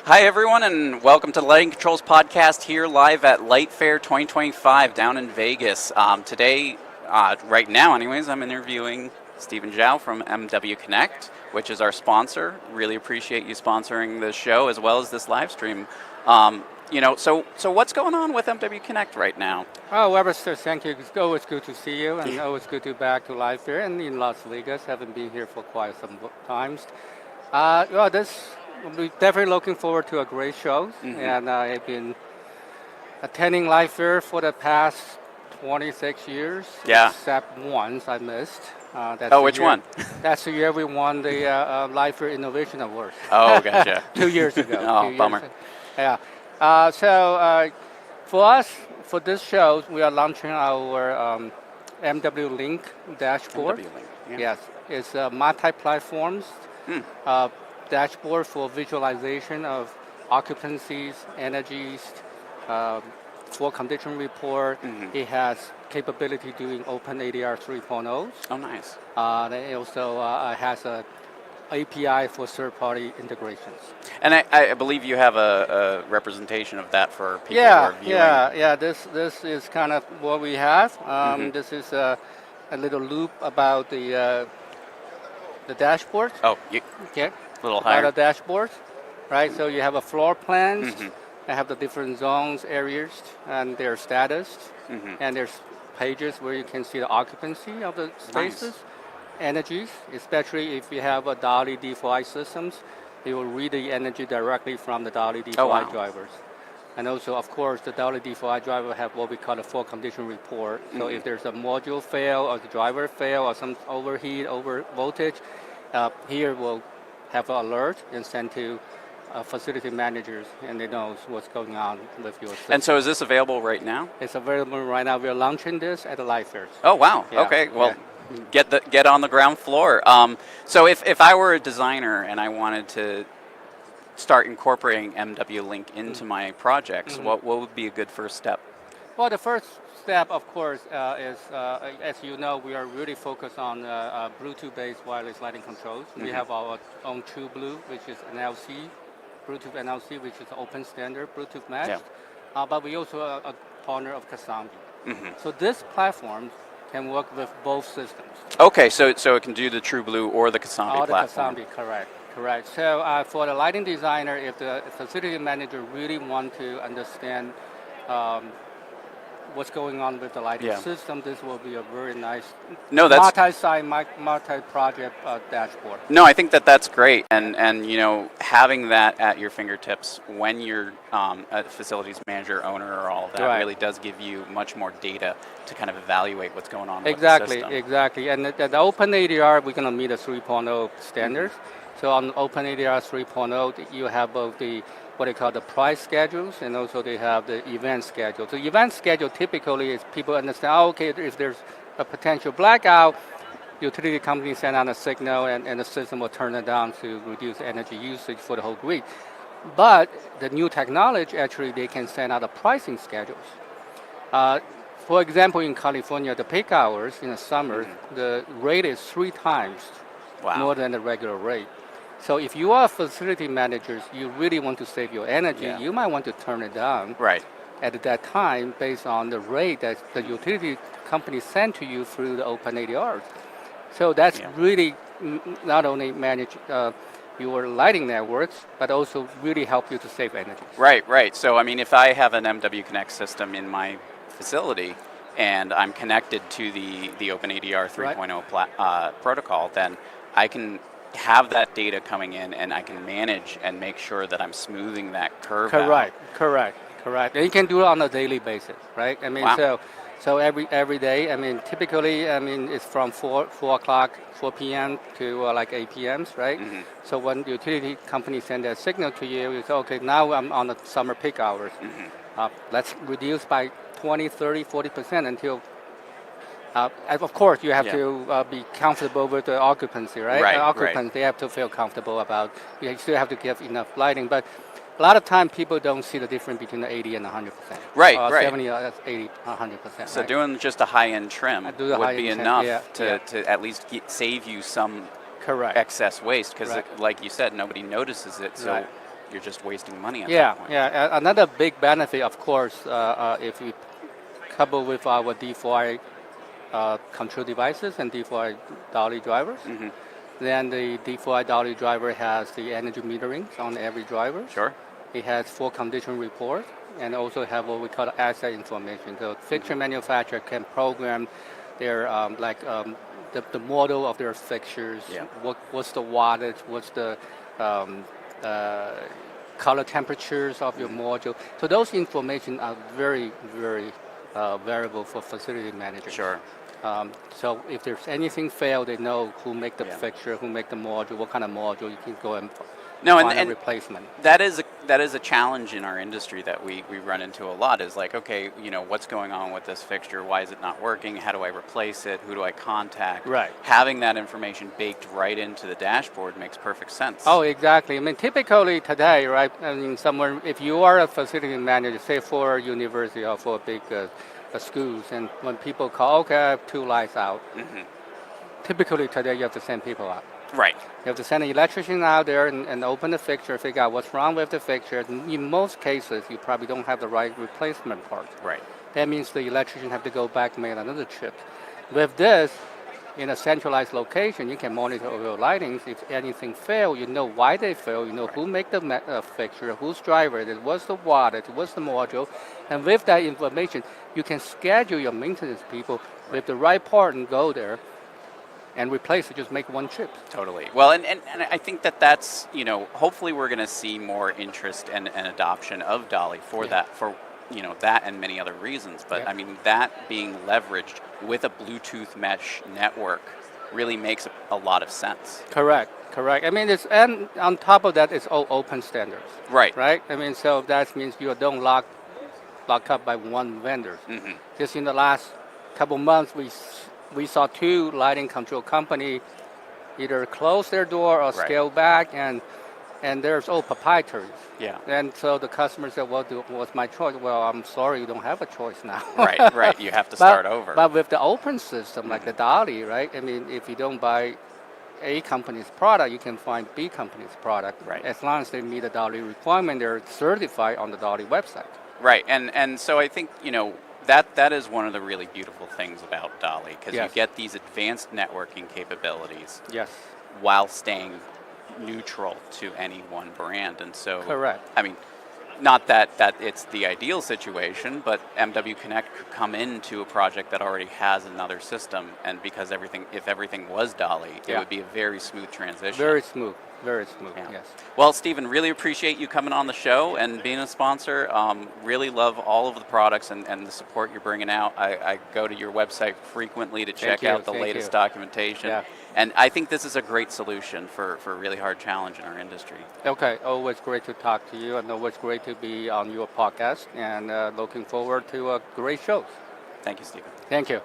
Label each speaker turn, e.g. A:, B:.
A: Hi, everyone, and welcome to the Lighting Controls Podcast here live at LightFair 2025 down in Vegas. Today, right now anyways, I'm interviewing Stephen Zhou from mwConnect, which is our sponsor. Really appreciate you sponsoring this show as well as this live stream. So what's going on with mwConnect right now?
B: Oh, Webster, thank you. It's always good to see you, and always good to be back to LightFair and in Las Vegas. Haven't been here for quite some times. We're definitely looking forward to a great show, and I've been attending LightFair for the past 26 years.
A: Yeah.
B: Except once I missed.
A: Which one?
B: That's the year we won the LightFair Innovation Award.
A: Oh, gotcha.
B: 2 years ago.
A: Bummer.
B: Yeah. For us, for this show, we are launching our MW Link dashboard.
A: MW Link, yeah.
B: Yes, it's a multi-platforms dashboard for visualization of occupancies, energies, for condition report. It has capability doing OpenADR 3.0.
A: Oh, nice.
B: It also has a API for third-party integrations.
A: And I believe you have a representation of that for people who are viewing.
B: Yeah. This is kind of what we have. This is a little loop about the dashboard.
A: Oh,
B: Okay.
A: A little higher.
B: About the dashboard, right? So you have a floor plans. I have the different zones, areas, and their status. And there's pages where you can see the occupancy of the spaces.
A: Nice.
B: Energies, especially if you have a DALI D4i systems, it will read the energy directly from the DALI D4i drivers. And also, of course, the DALI D4i driver have what we call a full condition report. So if there's a module fail or the driver fail or some overheat, over voltage, here we'll have an alert and send to facility managers, and they know what's going on with your system.
A: And so is this available right now?
B: It's available right now. We're launching this at the LightFair.
A: Oh, wow.
B: Yeah.
A: Okay. Well, get on the ground floor. So if I were a designer and I wanted to start incorporating MW Link into my projects, what would be a good first step?
B: Well, the first step, of course, is, as you know, we are really focused on Bluetooth-based wireless lighting controls. We have our own TrueBlue, which is an LC, Bluetooth NLC, which is open standard Bluetooth matched. But we also are a partner of Kasambi. So this platform can work with both systems.
A: Okay, so it can do the TrueBlue or the Kasambi platform.
B: The Kasambi, correct. So for the lighting designer, if the facility manager really want to understand what's going on with the lighting system, this will be a very nice multi-site, multi-project dashboard.
A: No, I think that's great, and having that at your fingertips when you're a facilities manager, owner, or all of that really does give you much more data to kind of evaluate what's going on with the system.
B: Exactly. And the OpenADR, we're going to meet the 3.0 standards. So on OpenADR 3.0, you have both what they call the price schedules, and also they have the event schedule. So event schedule typically is people understand, if there's a potential blackout, utility company send out a signal and the system will turn it down to reduce energy usage for the whole grid. But the new technology, actually, they can send out a pricing schedules. For example, in California, the peak hours in the summer, the rate is 3 times more than the regular rate. So if you are facility managers, you really want to save your energy, you might want to turn it down at that time based on the rate that the utility company send to you through the OpenADRs. So that's really not only manage your lighting networks, but also really help you to save energy.
A: Right. So, I mean, if I have an MW Connect system in my facility and I'm connected to the OpenADR 3.0 protocol, then I can have that data coming in and I can manage and make sure that I'm smoothing that curve out.
B: Correct. And you can do it on a daily basis, right? I mean, so every day, I mean, typically, I mean, it's from 4 p.m. to like 8 p.m., right? So when the utility company send that signal to you, you say, okay, now I'm on the summer peak hours. Let's reduce by 20, 30, 40% until of course, you have to be comfortable with the occupancy, right? Occupants, they have to feel comfortable about. You still have to give enough lighting, but a lot of time people don't see the difference between the 80 and 100%. 70, 80, 100%.
A: So doing just a high-end trim would be enough to at least save you some excess waste, because like you said, nobody notices it. So you're just wasting money at
B: Yeah,
A: that point.
B: yeah. Another big benefit, of course, if we couple with our D4i control devices and D4i dolly drivers,
A: Hmm.
B: then the D4i dolly driver has the energy metering on every driver.
A: Sure.
B: It has full condition report and also have what we call asset information. So fixture manufacturer can program their the model of their fixtures.
A: Yeah.
B: What's the wattage? What's the um, uh, color temperatures of your module? So those information are very variable for facility managers.
A: Sure.
B: So if there's anything fail, they know who make the
A: Yeah.
B: fixture, who make the module, what kind of module. You can go and
A: No,
B: find a
A: and
B: replacement.
A: that is a challenge in our industry that we run into a lot. Is like, okay, what's going on with this fixture? Why is it not working? How do I replace it? Who do I contact?
B: Right.
A: Having that information baked right into the dashboard makes perfect sense.
B: Oh, exactly. I mean, typically today, right? I mean, somewhere if you are a facility manager, say for a university or for a big schools, and when people call, okay, I have 2 lights out.
A: Hmm.
B: Typically today, you have to send people out.
A: Right.
B: You have to send an electrician out there and open the fixture, figure out what's wrong with the fixture. In most cases, you probably don't have the right replacement part.
A: Right.
B: That means the electrician have to go back and make another trip. With this, in a centralized location, you can monitor all your lightings. If anything fail, you know why they fail. You know who make the fixture, whose driver it is, what's the wattage, what's the module. And with that information, you can schedule your maintenance people with the right part and go there and replace it, just make one chip.
A: Totally. Well, and I think that's, hopefully we're going to see more interest and adoption of Dolly for that, that and many other reasons. But
B: Yeah.
A: I mean, that being leveraged with a Bluetooth mesh network really makes a lot of sense.
B: Correct. I mean, and on top of that, it's all open standards.
A: Right.
B: Right? I mean, so that means you don't lock up by one vendor.
A: Hmm.
B: Just in the last couple months, we saw 2 lighting control company either close their door or
A: Right.
B: scale back, and there's all proprietary.
A: Yeah.
B: And so the customer said, well, what's my choice? Well, I'm sorry, you don't have a choice now.
A: Right. You have to start over.
B: But with the open system, like the Dolly, right? I mean, if you don't buy A company's product, you can find B company's product.
A: Right.
B: As long as they meet the Dolly requirement, they're certified on the Dolly website.
A: Right, and so I think that is one of the really beautiful things about Dolly, because
B: Yes.
A: you get these advanced networking capabilities
B: Yes.
A: while staying neutral to any one brand, and so
B: Correct.
A: I mean, not that it's the ideal situation, but mwConnect could come into a project that already has another system, and because if everything was Dolly, it
B: Yeah.
A: would be a very smooth transition.
B: Very smooth.
A: Yeah.
B: Yes.
A: Well, Stephen, really appreciate you coming on the show and being a sponsor. Really love all of the products and the support you're bringing out. I go to your website frequently to check out the
B: Thank
A: latest
B: you.
A: documentation.
B: Yeah.
A: And I think this is a great solution for a really hard challenge in our industry.
B: Okay. Always great to talk to you, and always great to be on your podcast, and looking forward to great shows.
A: Thank you, Stephen.
B: Thank you.